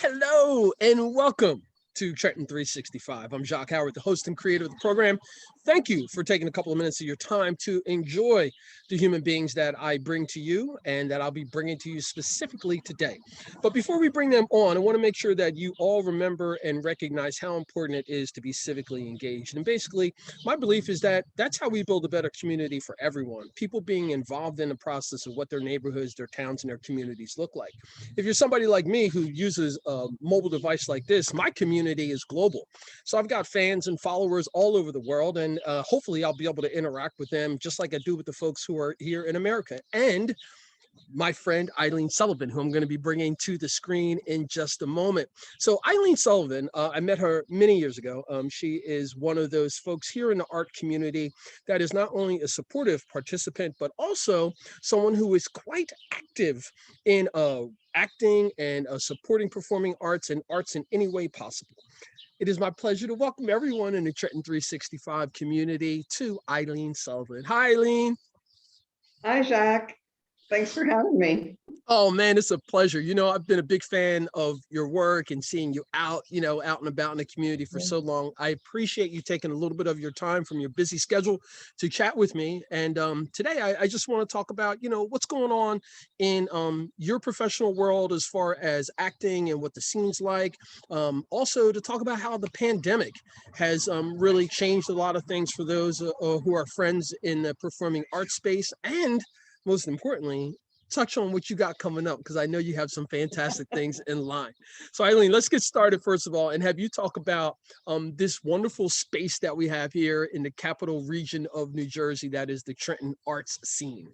Hello and welcome to Trenton 365. I'm Jacque Howard, the host and creator of the program. Thank you for taking a couple of minutes of your time to enjoy the human beings that I bring to you and that I'll be bringing to you specifically today. But before we bring them on, I want to make sure that you all remember and recognize how important it is to be civically engaged. And basically, my belief is that that's how we build a better community for everyone. People being involved in the process of what their neighborhoods, their towns, and their communities look like. If you're somebody like me who uses a mobile device like this, my community is global. So I've got fans and followers all over the world, and hopefully I'll be able to interact with them just like I do with the folks who are here in America. And my friend Ilene Sullivan, who I'm going to be bringing to the screen in just a moment. So Ilene Sullivan, I met her many years ago. She is one of those folks here in the art community that is not only a supportive participant, but also someone who is quite active in acting and supporting performing arts and arts in any way possible. It is my pleasure to welcome everyone in the Trenton 365 community to Ilene Sullivan. Hi, Ilene. Hi, Jacque. Thanks for having me. Oh man, it's a pleasure. I've been a big fan of your work and seeing you out, out and about in the community for so long. I appreciate you taking a little bit of your time from your busy schedule to chat with me. And today I just want to talk about, what's going on in your professional world as far as acting and what the scene's like. Also to talk about how the pandemic has really changed a lot of things for those who are friends in the performing arts space, and most importantly, touch on what you got coming up, because I know you have some fantastic things in line. So Ilene, let's get started first of all and have you talk about this wonderful space that we have here in the capital region of New Jersey, that is the Trenton arts scene.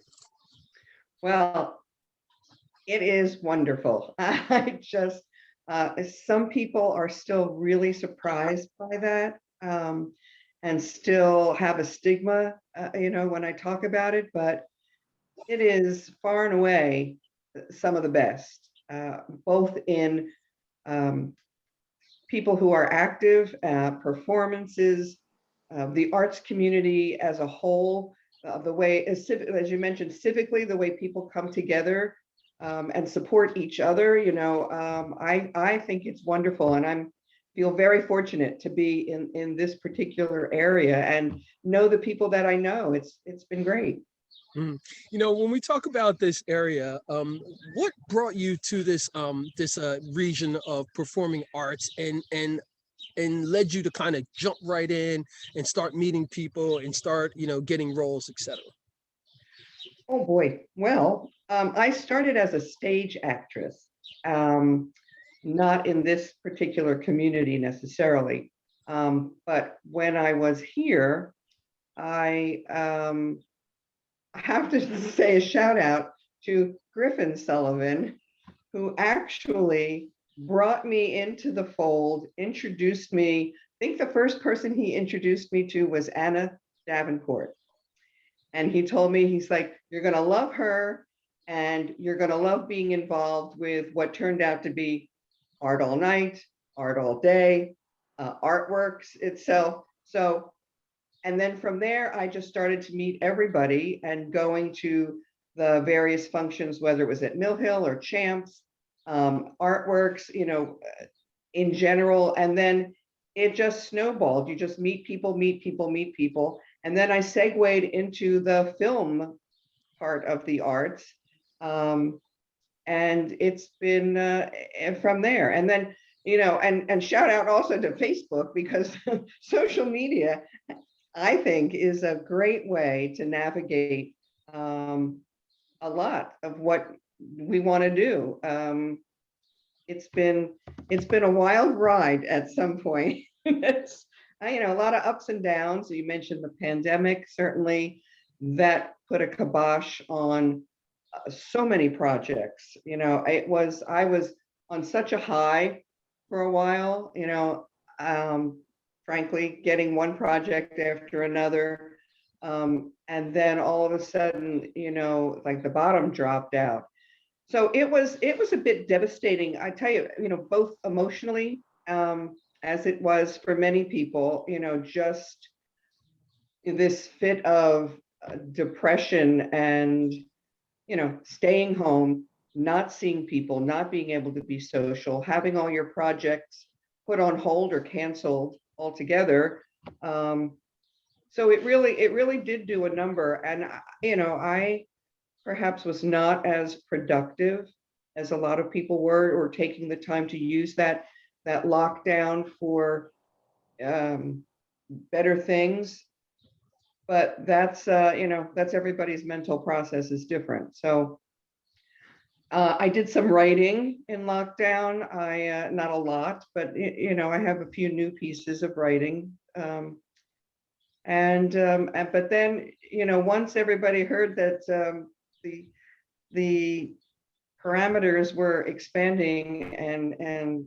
Well, it is wonderful. I just, some people are still really surprised by that and still have a stigma, when I talk about it, but it is far and away some of the best, both in people who are active, performances, the arts community as a whole, the way, as you mentioned, civically, the way people come together and support each other. I think it's wonderful, and I feel very fortunate to be in this particular area and know the people that I know. It's been great. When we talk about this area, what brought you to this region of performing arts and led you to kind of jump right in and start meeting people and start getting roles, etc.? Oh boy. Well, I started as a stage actress, not in this particular community necessarily. But when I was here, I have to say a shout out to Griffin Sullivan, who actually brought me into the fold, introduced me. I think the first person he introduced me to was Anna Davenport. And he told me, he's like, you're going to love her and you're going to love being involved with what turned out to be art all night, art all day, artworks itself. So, and then from there, I just started to meet everybody and going to the various functions, whether it was at Mill Hill or Champs, artworks, in general. And then it just snowballed. You just meet people, meet people, meet people. And then I segued into the film part of the arts. And it's been from there. And then, and shout out also to Facebook, because social media, I think, is a great way to navigate a lot of what we want to do. It's been a wild ride at some point. It's a lot of ups and downs. You mentioned the pandemic, certainly that put a kibosh on so many projects. I was on such a high for a while, frankly, getting one project after another. And then all of a sudden, like the bottom dropped out. So it was a bit devastating. I tell you, both emotionally, as it was for many people, just this fit of depression and, staying home, not seeing people, not being able to be social, having all your projects put on hold or canceled altogether. So it really did do a number. And, I perhaps was not as productive as a lot of people were, or taking the time to use that lockdown for better things. But that's everybody's mental process is different. So I did some writing in lockdown. I not a lot, but I have a few new pieces of writing. But then, once everybody heard that the parameters were expanding and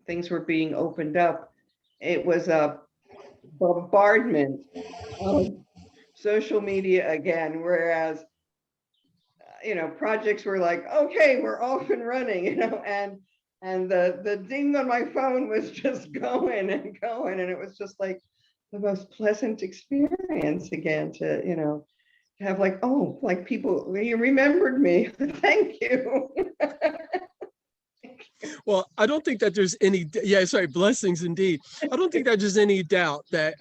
things were being opened up, it was a bombardment of social media again, whereas projects were like, okay, we're off and running, and the ding on my phone was just going and going, and it was just like the most pleasant experience again to have like, oh, like people, you remembered me. Thank you. Well, I don't think that there's any, yeah, sorry, blessings indeed. I don't think that there's any doubt that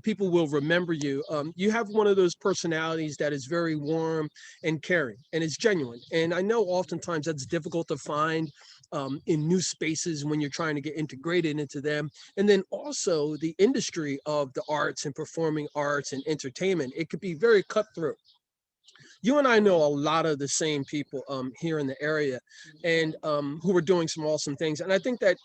people will remember you. You have one of those personalities that is very warm and caring, and it's genuine. And I know oftentimes that's difficult to find in new spaces when you're trying to get integrated into them. And then also the industry of the arts and performing arts and entertainment, it could be very cutthroat. You and I know a lot of the same people here in the area, and who are doing some awesome things. And I think that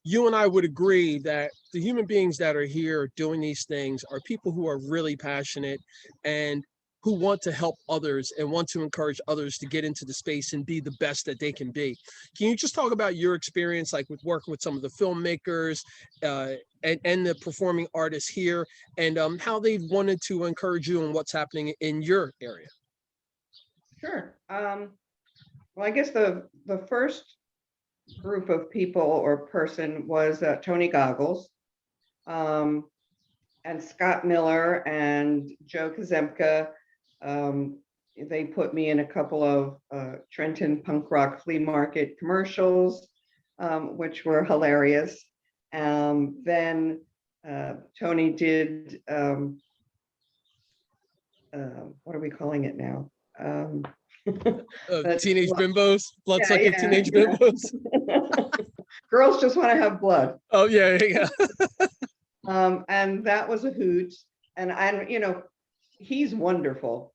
you and I would agree that the human beings that are here doing these things are people who are really passionate and who want to help others and want to encourage others to get into the space and be the best that they can be. Can you just talk about your experience, like with working with some of the filmmakers and the performing artists here, and how they've wanted to encourage you and what's happening in your area? Sure. Well, I guess the first group of people or person was Tony Goggles, and Scott Miller and Joe Kazemka. They put me in a couple of Trenton punk rock flea market commercials, which were hilarious. Then Tony did, what are we calling it now? Teenage bimbos, blood-sucking yeah, teenage bimbos. Girls just want to have blood. Oh yeah, yeah. And that was a hoot. And he's wonderful.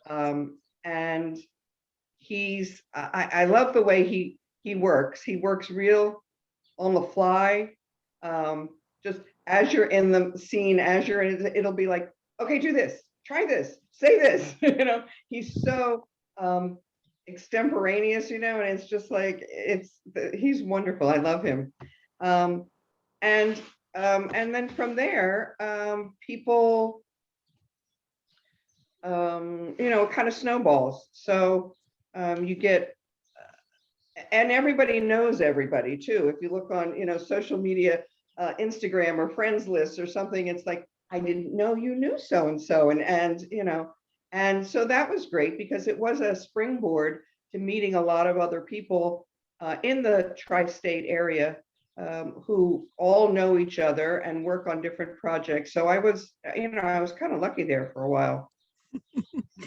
And I love the way he works. He works real on the fly. Just as you're in the scene, as you're in it, it'll be like, okay, do this, try this, say this. He's so extemporaneous, and it's just like he's wonderful. I love him. And then from there, people, kind of snowballs. So you get, and everybody knows everybody too. If you look on, social media, Instagram or friends lists or something, it's like, I didn't know you knew so and so, and so that was great because it was a springboard to meeting a lot of other people in the tri-state area, who all know each other and work on different projects. So I was kind of lucky there for a while.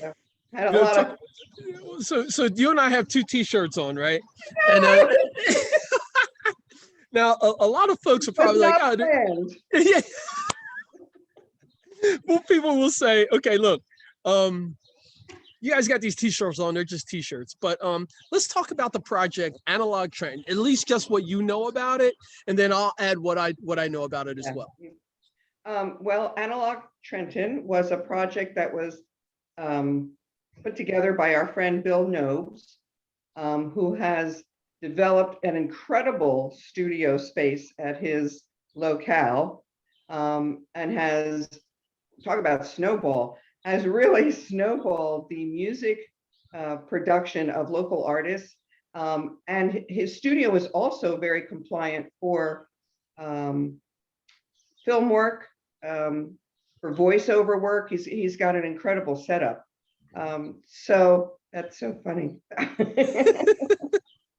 Yeah. Had a lot of. So you and I have two T-shirts on, right? And now a lot of folks are probably like, oh, yeah. Well, people will say, okay, look, you guys got these T-shirts on, they're just T-shirts, but let's talk about the project Analog Trenton, at least just what you know about it, and then I'll add what I know about it as well. Well, Analog Trenton was a project that was put together by our friend Bill Nobes, who has developed an incredible studio space at his locale, and has, talk about snowball, has really snowballed the music production of local artists. And his studio is also very compliant for film work, for voiceover work. He's got an incredible setup. So That's so funny.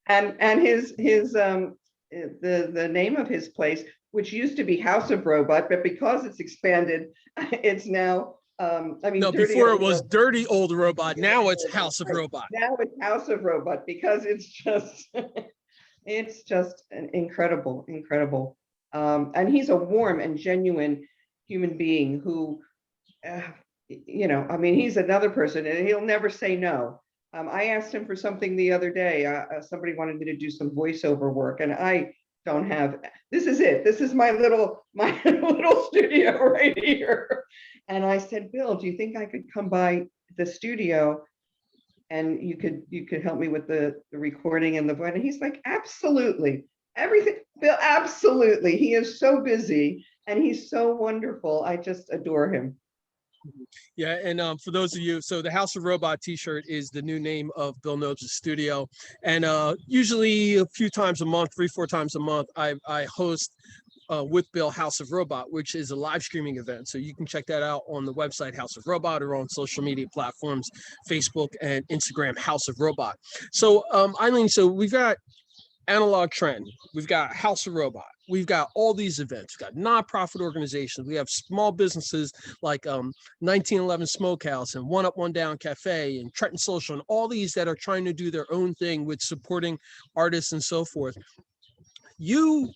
And the name of his place, which used to be House of Robot, but because it's expanded, it's now I mean No, Dirty before it Old was Robot. Dirty Old Robot. Now it's Right. House of Robot. Now it's House of Robot because it's just it's just an incredible, incredible. And he's a warm and genuine human being who uh, I mean, he's another person and he'll never say no. I asked him for something the other day. Somebody wanted me to do some voiceover work, and I don't have. This is it. This is my little studio right here. And I said, Bill, do you think I could come by the studio and you could help me with the recording and the voice? And he's like, absolutely, everything, Bill, absolutely. He is so busy and he's so wonderful. I just adore him. Yeah, and for those of you, so the House of Robot T-shirt is the new name of Bill Nobles' studio, and usually a few times a month, 3-4 times a month, I host with Bill House of Robot, which is a live streaming event. So you can check that out on the website House of Robot or on social media platforms, Facebook and Instagram, House of Robot. So Eileen, so we've got Analog Trend, we've got House of Robot, we've got all these events, we've got nonprofit organizations, we have small businesses like 1911 Smokehouse and One Up One Down Cafe and Trenton Social, and all these that are trying to do their own thing with supporting artists and so forth. You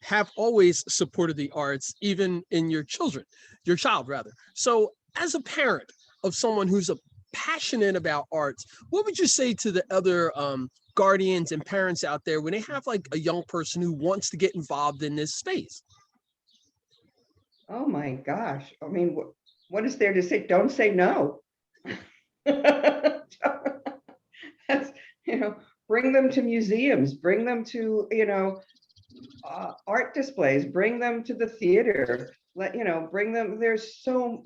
have always supported the arts, even in your child rather. So as a parent of someone who's passionate about arts, what would you say to the other guardians and parents out there when they have like a young person who wants to get involved in this space? Oh my gosh. I mean, what is there to say? Don't say no. That's, you know, bring them to museums, bring them to, art displays, bring them to the theater, bring them. There's so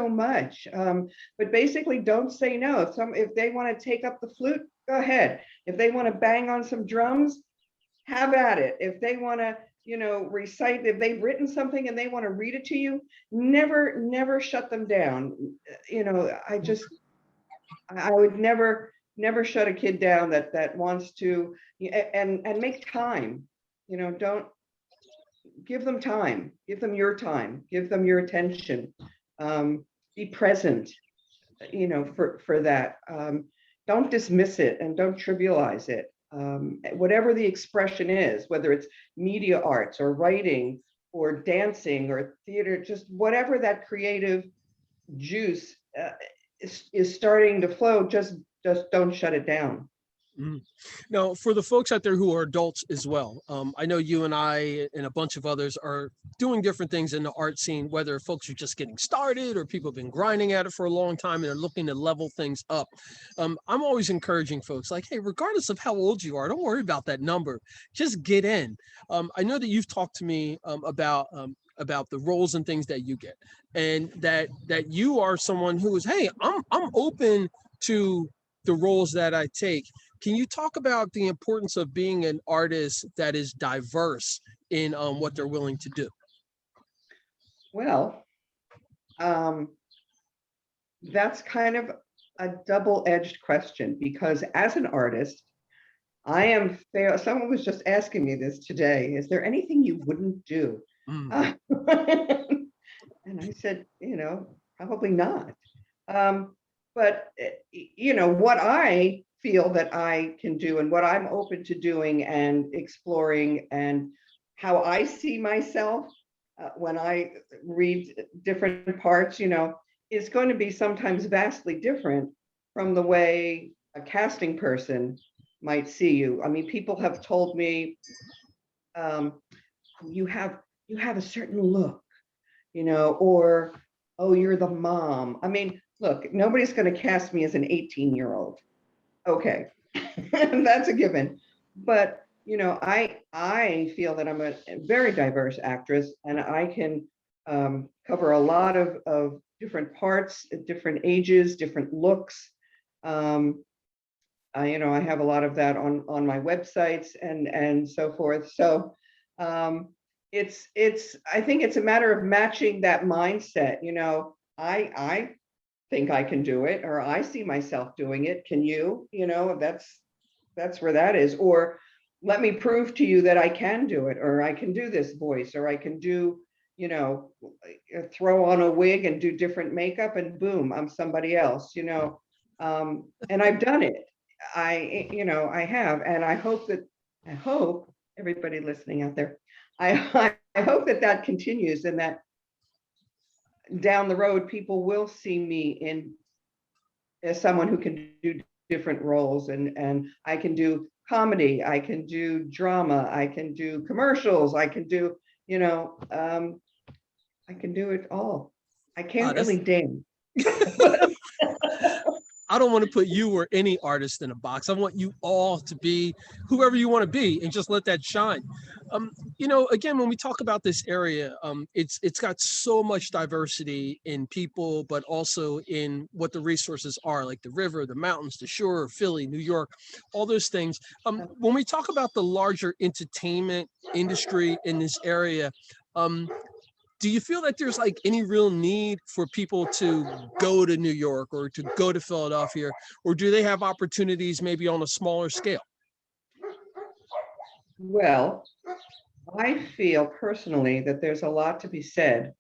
much. But basically, don't say no. If they want to take up the flute, go ahead. If they want to bang on some drums, have at it. If they want to, recite, if they've written something and they want to read it to you, never shut them down. I would never shut a kid down that wants to, and make time. Don't give them time, give them your time, give them your attention. Be present, for that. Don't dismiss it and don't trivialize it. Whatever the expression is, whether it's media arts or writing or dancing or theater, just whatever that creative juice is starting to flow, just don't shut it down. Mm. Now, for the folks out there who are adults as well, I know you and I and a bunch of others are doing different things in the art scene, whether folks are just getting started or people have been grinding at it for a long time and they're looking to level things up. I'm always encouraging folks like, hey, regardless of how old you are, don't worry about that number. Just get in. I know that you've talked to me about the roles and things that you get, and that you are someone who is, hey, I'm open to the roles that I take. Can you talk about the importance of being an artist that is diverse in what they're willing to do? Well, um, that's kind of a double-edged question because as an artist, I am fair. Someone was just asking me this today. Is there anything you wouldn't do? Mm. And I said, probably not. But what I feel that I can do and what I'm open to doing and exploring and how I see myself when I read different parts, is going to be sometimes vastly different from the way a casting person might see you. I mean, people have told me, um, you have a certain look, or oh, you're the mom. I mean, look, nobody's going to cast me as an 18-year-old. Okay, that's a given. But I feel that I'm a very diverse actress, and I can cover a lot of different parts, different ages, different looks. I have a lot of that on my websites and so forth. So it's I think it's a matter of matching that mindset. I think I can do it, or I see myself doing it. Can you? You know, that's where that is. Or let me prove to you that I can do it, or I can do this voice, or I can do, you know, throw on a wig and do different makeup, and boom, I'm somebody else, you know. And I've done it. You know, I have, and I hope everybody listening out there, I hope that that continues, and that down the road, people will see me in as someone who can do different roles, and I can do comedy, I can do drama, I can do commercials, I can do, you know, I can do it all. I can't That's really dance. I don't want to put you or any artist in a box. I want you all to be whoever you want to be and just let that shine. You know, again, when we talk about this area, it's got so much diversity in people, but also in what the resources are, like the river, the mountains, the shore, Philly, New York, all those things. When we talk about the larger entertainment industry in this area, do you feel that there's like any real need for people to go to New York or to go to Philadelphia, or do they have opportunities maybe on a smaller scale? Well, I feel personally that there's a lot to be said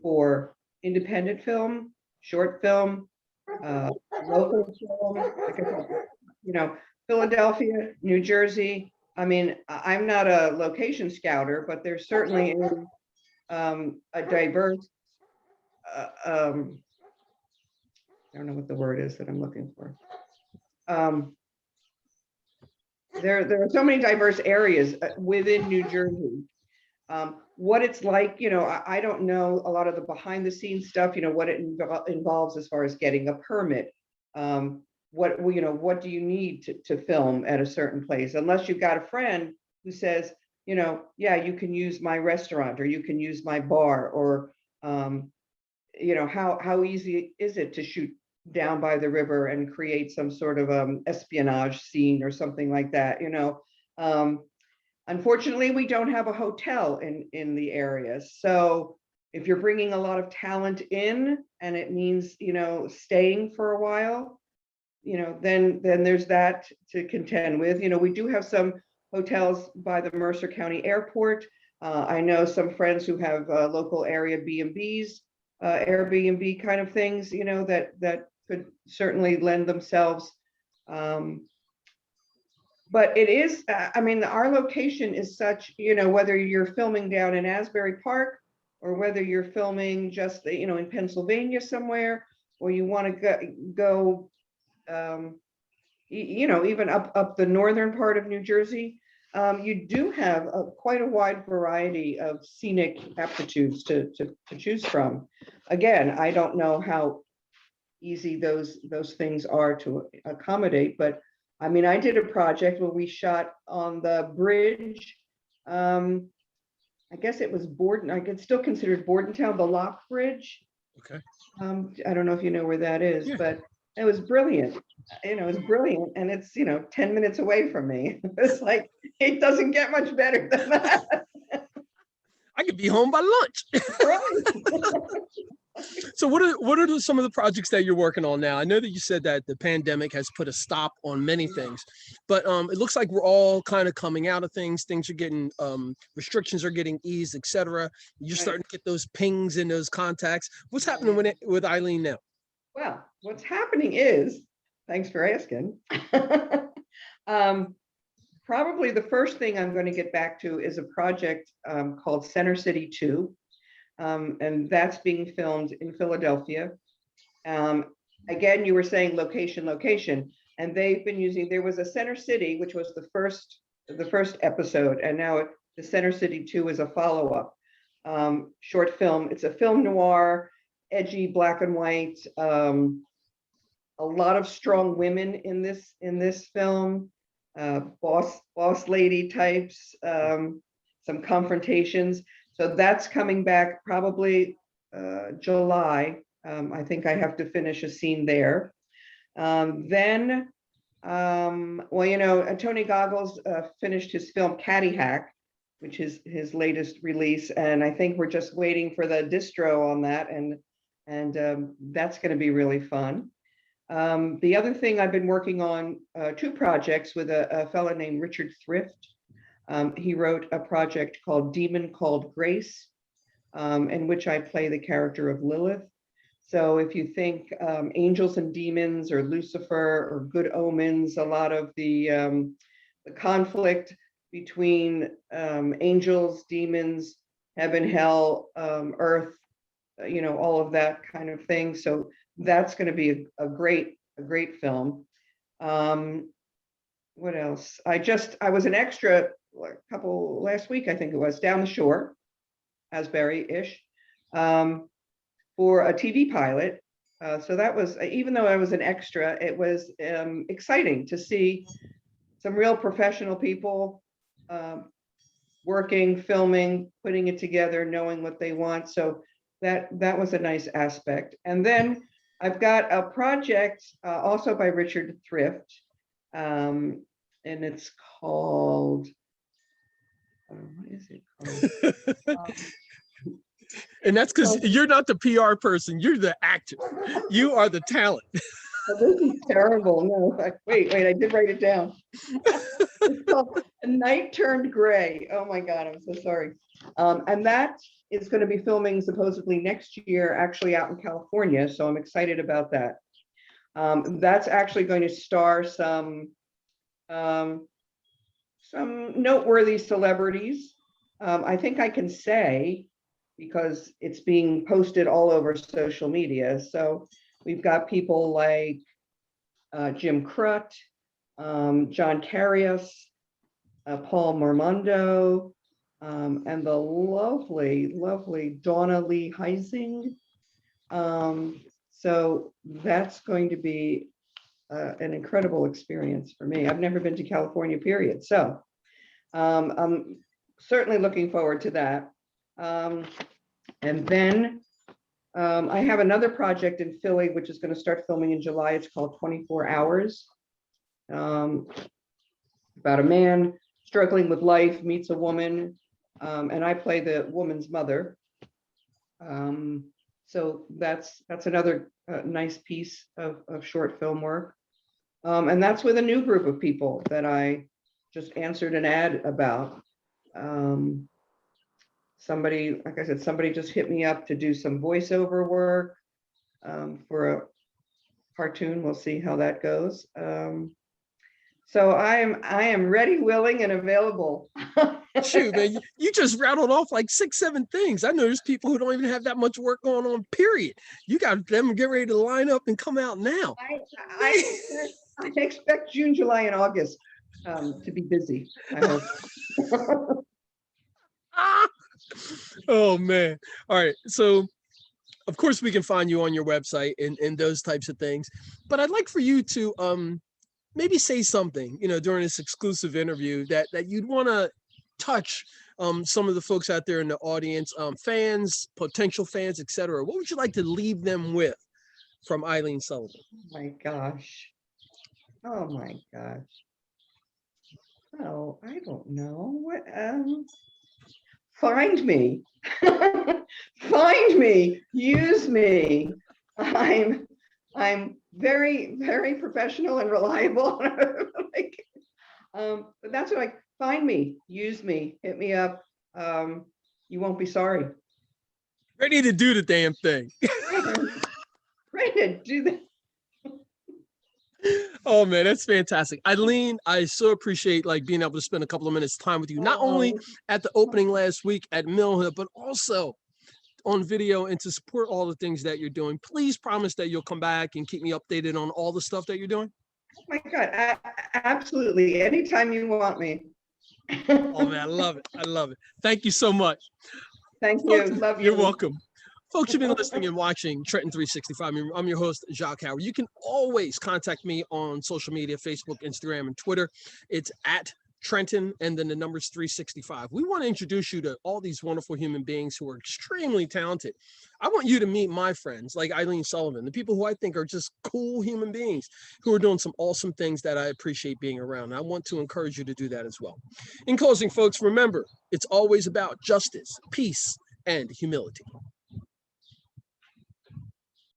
for independent film, short film, uh, local film, like I said, you know, Philadelphia, New Jersey. I mean, I'm not a location scouter, but there's certainly a diverse, I don't know what the word is that I'm looking for. Um, there are so many diverse areas within New Jersey. What it's like, you know, I don't know a lot of the behind the scenes stuff, you know, what it involves as far as getting a permit. What, you know, what do you need to film at a certain place? Unless you've got a friend who says, you know, yeah, you can use my restaurant, or you can use my bar, or, you know, how easy is it to shoot down by the river and create some sort of espionage scene or something like that, you know? Unfortunately, we don't have a hotel in the area. So if you're bringing a lot of talent in, and it means, you know, staying for a while, you know, then there's that to contend with. You know, we do have some hotels by the Mercer County Airport. I know some friends who have local area B&Bs, Airbnb kind of things, you know, that could certainly lend themselves. But it is, I mean, our location is such, you know, whether you're filming down in Asbury Park, or whether you're filming just, you know, in Pennsylvania somewhere, or you want to go, you know, even up the northern part of New Jersey, you do have quite a wide variety of scenic aptitudes to choose from. Again, I don't know how easy those things are to accommodate, but I mean, I did a project where we shot on the bridge. I guess it was Borden. I could still considered Bordentown, the Lock Bridge. Okay. I don't know if you know where that is, Yeah. but it was brilliant. You know, it was brilliant, and it's, you know, 10 minutes away from me. It's like, it doesn't get much better than that. I could be home by lunch. Right. So what are some of the projects that you're working on now? I know that you said that the pandemic has put a stop on many things, but it looks like we're all kind of coming out of things. Things are getting restrictions are getting eased, etc. You're Right. starting to get those pings and those contacts. What's happening with Ilene now? Well, what's happening is, thanks for asking. um, Probably the first thing I'm going to get back to is a project called Center City 2. And that's being filmed in Philadelphia. Again, you were saying location, location, and they've been using, there was a Center City, which was the first episode, and now the Center City 2 is a follow-up short film. It's a film noir, edgy, black and white. A lot of strong women in this film, boss lady types, some confrontations. So that's coming back probably July. I think I have to finish a scene there. Then, well, you know, Tony Goggles finished his film Caddy Hack, which is his latest release, and I think we're just waiting for the distro on that, and and that's going to be really fun. The other thing I've been working on, two projects with a fellow named Richard Thrift. He wrote a project called Demon Called Grace, in which I play the character of Lilith. So if you think angels and demons or Lucifer or good omens, a lot of the conflict between angels, demons, heaven, hell, earth, all of that kind of thing. So that's going to be a great film. What else? I was an extra last week, I think it was, down the shore, Asbury-ish, for a TV pilot. So that was, even though I was an extra, it was exciting to see some real professional people working, filming, putting it together, knowing what they want. So that was a nice aspect. And then I've got a project also by Richard Thrift, and it's called, what is it called? And that's because you're not the PR person, you're the actor. You are the talent. Oh, this is terrible. No, wait, I did write it down. It's called A Night Turned Gray. Oh my God, I'm so sorry. And that is going to be filming supposedly next year, actually out in California. So I'm excited about that. That's actually going to star some noteworthy celebrities. I think I can say, because it's being posted all over social media. So we've got people like Jim Crut, John Carius, Paul Mormondo, and the lovely Donna Lee Heising. So that's going to be an incredible experience for me. I've never been to California, period. So I'm certainly looking forward to that. And then I have another project in Philly, which is going to start filming in July. It's called 24 Hours. About a man struggling with life, meets a woman, and I play the woman's mother. So that's another nice piece of short film work. And that's with a new group of people that I just answered an ad about. Somebody, like I said, somebody just hit me up to do some voiceover work for a cartoon. We'll see how that goes. So I am ready, willing, and available. Shoot, man, you just rattled off like 6-7 things. I know there's people who don't even have that much work going on, period. You got them get ready to line up and come out now. I expect June, July, and August to be busy, I hope. Oh man. All right. So of course we can find you on your website and those types of things. But I'd like for you to maybe say something, during this exclusive interview that you'd want to touch some of the folks out there in the audience, fans, potential fans, etc. What would you like to leave them with from Ilene Sullivan? Oh my gosh. Oh my gosh. Oh, I don't know. What find me. Find me, use me. I'm very, very professional and reliable. But that's what find me, use me, hit me up. You won't be sorry. Ready to do the damn thing. Ready to do that. Oh man, that's fantastic. Ilene, I so appreciate being able to spend a couple of minutes time with you, not only at the opening last week at Mill Hill, but also on video, and to support all the things that you're doing. Please promise that you'll come back and keep me updated on all the stuff that you're doing. Oh my God, absolutely. Anytime you want me. Oh man, I love it. I love it. Thank you so much. Thank you. Love you. You're welcome. Folks, you've been listening and watching Trenton 365. I'm your host, Jacque Howard. You can always contact me on social media, Facebook, Instagram, and Twitter. It's at Trenton and then the numbers 365. We want to introduce you to all these wonderful human beings who are extremely talented. I want you to meet my friends like Ilene Sullivan, the people who I think are just cool human beings who are doing some awesome things that I appreciate being around. I want to encourage you to do that as well. In closing, folks, remember, it's always about justice, peace, and humility.